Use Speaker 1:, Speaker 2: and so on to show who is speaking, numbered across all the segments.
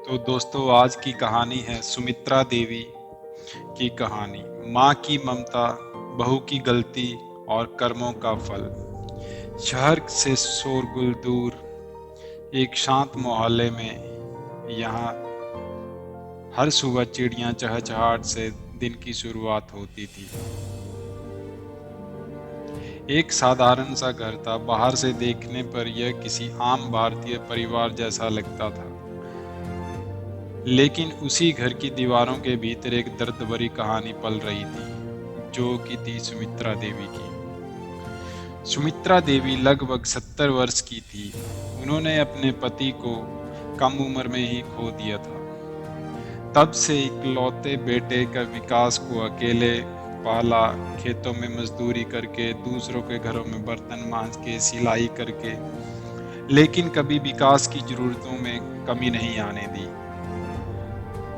Speaker 1: तो दोस्तों आज की कहानी है सुमित्रा देवी की कहानी। माँ की ममता, बहू की गलती और कर्मों का फल। शहर से शोरगुल दूर एक शांत मोहल्ले में यहाँ हर सुबह चिड़ियाँ चहचहाट से दिन की शुरुआत होती थी। एक साधारण सा घर था। बाहर से देखने पर यह किसी आम भारतीय परिवार जैसा लगता था, लेकिन उसी घर की दीवारों के भीतर एक दर्द भरी कहानी पल रही थी, जो कि थी सुमित्रा देवी की। सुमित्रा देवी लगभग 70 वर्ष की थी। उन्होंने अपने पति को कम उम्र में ही खो दिया था। तब से इकलौते बेटे का विकास को अकेले पाला, खेतों में मजदूरी करके, दूसरों के घरों में बर्तन मांज के, सिलाई करके, लेकिन कभी विकास की जरूरतों में कमी नहीं आने दी।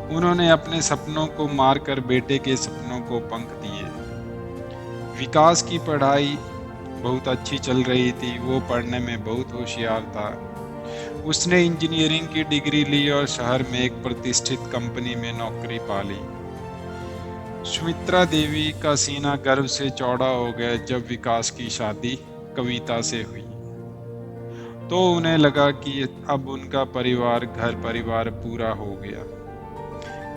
Speaker 1: उन्होंने अपने सपनों को मारकर बेटे के सपनों को पंख दिए। विकास की पढ़ाई बहुत अच्छी चल रही थी। वो पढ़ने में बहुत होशियार था। उसने इंजीनियरिंग की डिग्री ली और शहर में एक प्रतिष्ठित कंपनी में नौकरी पा ली। सुमित्रा देवी का सीना गर्व से चौड़ा हो गया जब विकास की शादी कविता से हुई। तो उन्हें लगा कि अब उनका घर परिवार पूरा हो गया।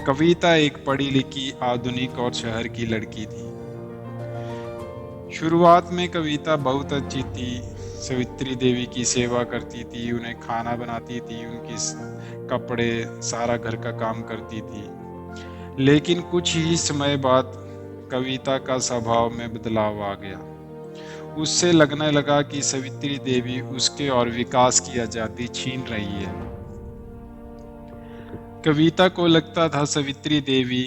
Speaker 1: कविता एक पढ़ी लिखी, आधुनिक और शहर की लड़की थी। शुरुआत में कविता बहुत अच्छी थी। सावित्री देवी की सेवा करती थी, उन्हें खाना बनाती थी, उनकी कपड़े, सारा घर का काम करती थी। लेकिन कुछ ही समय बाद कविता का स्वभाव में बदलाव आ गया। उससे लगने लगा कि सावित्री देवी उसके और विकास की आजादी छीन रही है। कविता को लगता था सावित्री देवी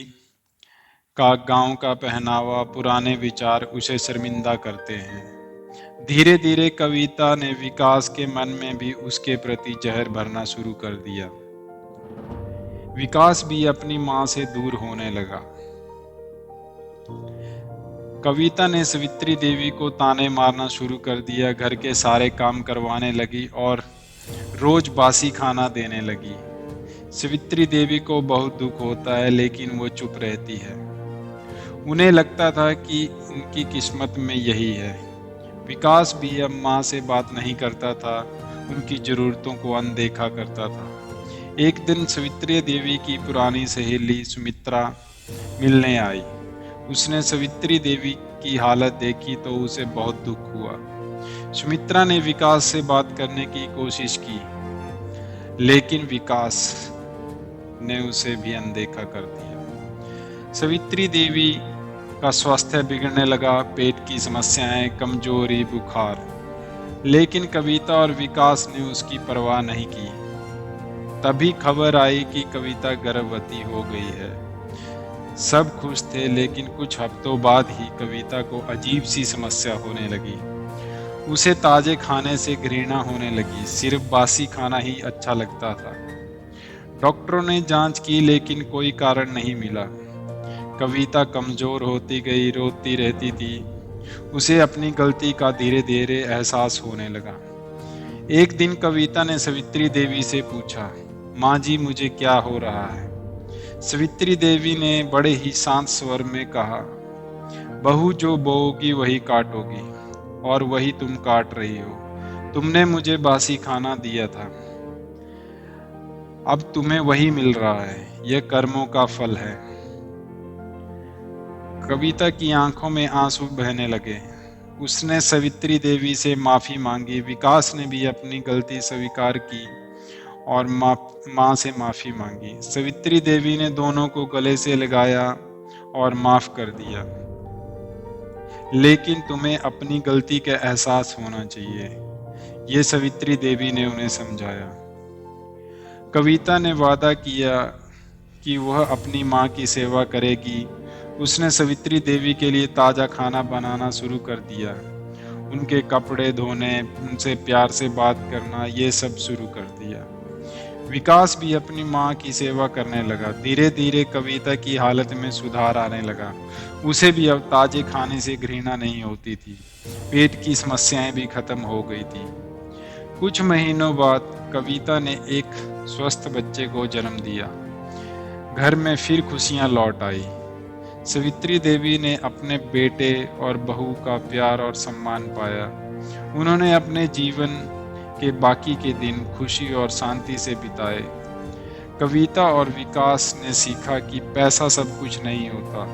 Speaker 1: का गांव का पहनावा, पुराने विचार उसे शर्मिंदा करते हैं। धीरे धीरे कविता ने विकास के मन में भी उसके प्रति जहर भरना शुरू कर दिया। विकास भी अपनी मां से दूर होने लगा। कविता ने सावित्री देवी को ताने मारना शुरू कर दिया, घर के सारे काम करवाने लगी और रोज बासी खाना देने लगी। सावित्री देवी को बहुत दुख होता है, लेकिन वो चुप रहती है। उन्हें लगता था कि उनकी किस्मत में यही है। विकास भी अब माँ से बात नहीं करता था, उनकी जरूरतों को अनदेखा करता था। एक दिन सावित्री देवी की पुरानी सहेली सुमित्रा मिलने आई। उसने सावित्री देवी की हालत देखी तो उसे बहुत दुख हुआ। सुमित्रा ने विकास से बात करने की कोशिश की, लेकिन विकास ने उसे भी अनदेखा कर दिया। सावित्री देवी का स्वास्थ्य बिगड़ने लगा, पेट की समस्याएं, कमजोरी, बुखार। लेकिन कविता और विकास ने उसकी परवाह नहीं की। तभी खबर आई कि कविता गर्भवती हो गई है। सब खुश थे, लेकिन कुछ हफ्तों बाद ही कविता को अजीब सी समस्या होने लगी। उसे ताजे खाने से घृणा होने लगी। सिर्फ बासी खाना ही अच्छा लगता था। डॉक्टरों ने जांच की, लेकिन कोई कारण नहीं मिला। कविता कमजोर होती गई, रोती रहती थी। उसे अपनी गलती का धीरे धीरे एहसास होने लगा। एक दिन कविता ने सावित्री देवी से पूछा, माँ जी, मुझे क्या हो रहा है? सावित्री देवी ने बड़े ही शांत स्वर में कहा, बहू, जो बोओगी वही काटोगी, और वही तुम काट रही हो। तुमने मुझे बासी खाना दिया था, अब तुम्हें वही मिल रहा है। यह कर्मों का फल है। कविता की आंखों में आंसू बहने लगे। उसने सावित्री देवी से माफी मांगी। विकास ने भी अपनी गलती स्वीकार की और माँ से माफी मांगी। सावित्री देवी ने दोनों को गले से लगाया और माफ कर दिया। लेकिन तुम्हें अपनी गलती का एहसास होना चाहिए, ये सावित्री देवी ने उन्हें समझाया। कविता ने वादा किया कि वह अपनी माँ की सेवा करेगी। उसने सावित्री देवी के लिए ताज़ा खाना बनाना शुरू कर दिया, उनके कपड़े धोने, उनसे प्यार से बात करना, ये सब शुरू कर दिया। विकास भी अपनी माँ की सेवा करने लगा। धीरे धीरे कविता की हालत में सुधार आने लगा। उसे भी अब ताजे खाने से घृणा नहीं होती थी। पेट की समस्याएं भी खत्म हो गई थी। कुछ महीनों बाद कविता ने एक स्वस्थ बच्चे को जन्म दिया। घर में फिर खुशियां लौट आई। सावित्री देवी ने अपने बेटे और बहू का प्यार और सम्मान पाया। उन्होंने अपने जीवन के बाकी के दिन खुशी और शांति से बिताए। कविता और विकास ने सीखा कि पैसा सब कुछ नहीं होता।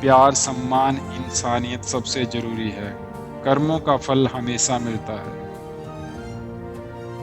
Speaker 1: प्यार, सम्मान, इंसानियत सबसे जरूरी है। कर्मों का फल हमेशा मिलता है।